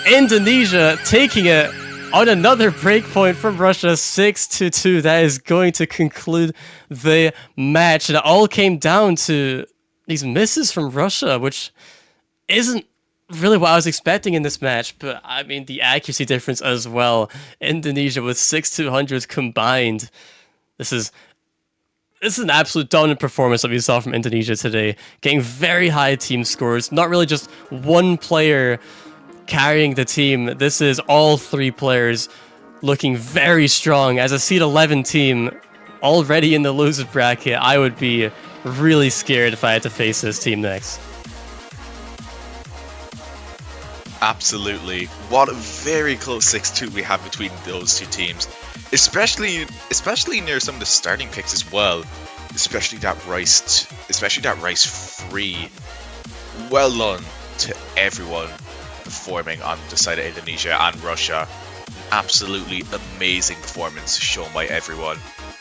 Indonesia taking it on another breakpoint from Russia, 6-2. That is going to conclude the match. And it all came down to these misses from Russia, which isn't really what I was expecting in this match. But I mean, the accuracy difference as well. Indonesia with 6-200s combined. This is this is an absolute dominant performance that we saw from Indonesia today, getting very high team scores. Not really just one player carrying the team. This is all three players looking very strong. As a seed 11 team, already in the loser bracket, I would be really scared if I had to face this team next. Absolutely. What a very close 6-2 we have between those two teams. Especially near some of the starting picks as well. Especially that Rice 3. Well done to everyone performing on the side of Indonesia and Russia. Absolutely amazing performance shown by everyone.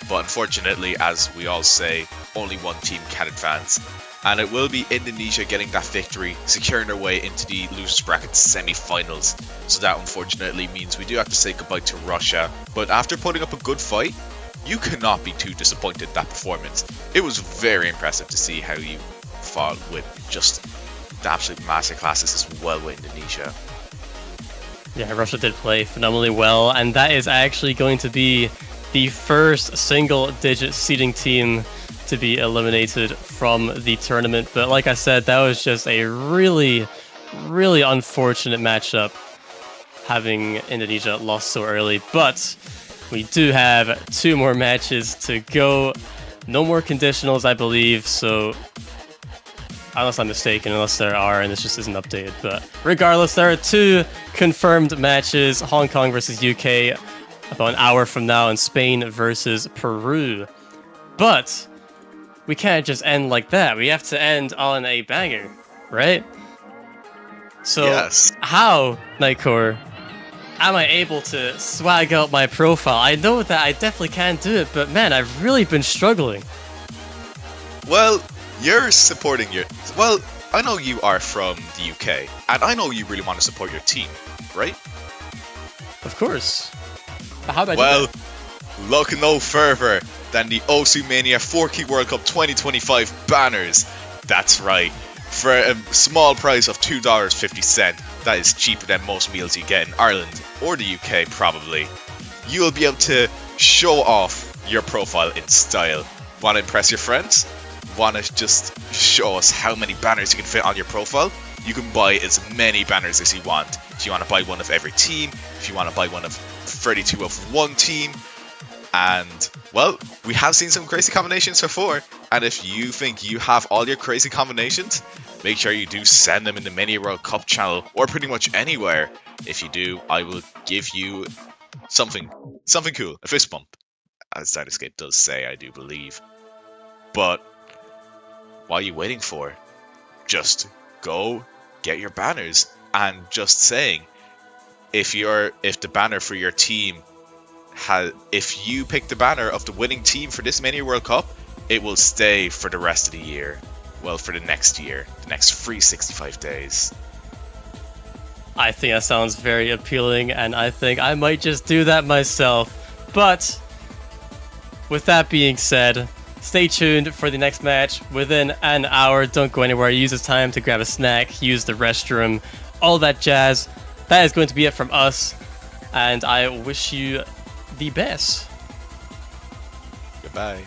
But unfortunately, as we all say, only one team can advance. And it will be Indonesia getting that victory, securing their way into the losers bracket semi-finals. So that unfortunately means we do have to say goodbye to Russia. But after putting up a good fight, you cannot be too disappointed in that performance. It was very impressive to see how you fought with just the absolute masterclasses as well with Indonesia. Yeah, Russia did play phenomenally well, and that is actually going to be the first single-digit seeding team to be eliminated from the tournament. But like I said, that was just a really, really unfortunate matchup, having Indonesia lost so early. But we do have 2 more matches to go. No more conditionals, I believe, so unless I'm mistaken, unless there are, and this just isn't updated. But regardless, there are 2 confirmed matches, Hong Kong versus UK about an hour from now, and Spain versus Peru. But we can't just end like that. We have to end on a banger, right? So Yes. how, Nightcore, am I able to swag out my profile? I know that I definitely can do it, but man, I've really been struggling. Well, you're supporting your... Well, I know you are from the UK, and I know you really want to support your team, right? Of course. But how do I do Well, that? look no further than the Osu Mania 4Key World Cup 2025 banners. That's right. For a small price of $2.50, that is cheaper than most meals you get in Ireland or the UK probably. You'll be able to show off your profile in style. Want to impress your friends? Want to just show us how many banners you can fit on your profile? You can buy as many banners as you want. If you want to buy one of every team, if you want to buy one of 32 of one team, and well, we have seen some crazy combinations before, and if you think you have all your crazy combinations, make sure you do send them in the Mania World Cup channel, or pretty much anywhere. If you do, I will give you something cool, a fist bump, as Dynascape does say, I do believe. But what are you waiting for? Just go get your banners, and just saying, if the banner for your team if you pick the banner of the winning team for this Mania World Cup, it will stay for the rest of the year. Well, for the next year, the next 365 days. I think that sounds very appealing, and I think I might just do that myself. But with that being said, stay tuned for the next match within an hour. Don't go anywhere. Use this time to grab a snack, use the restroom, all that jazz. That is going to be it from us, and I wish you the best. Goodbye.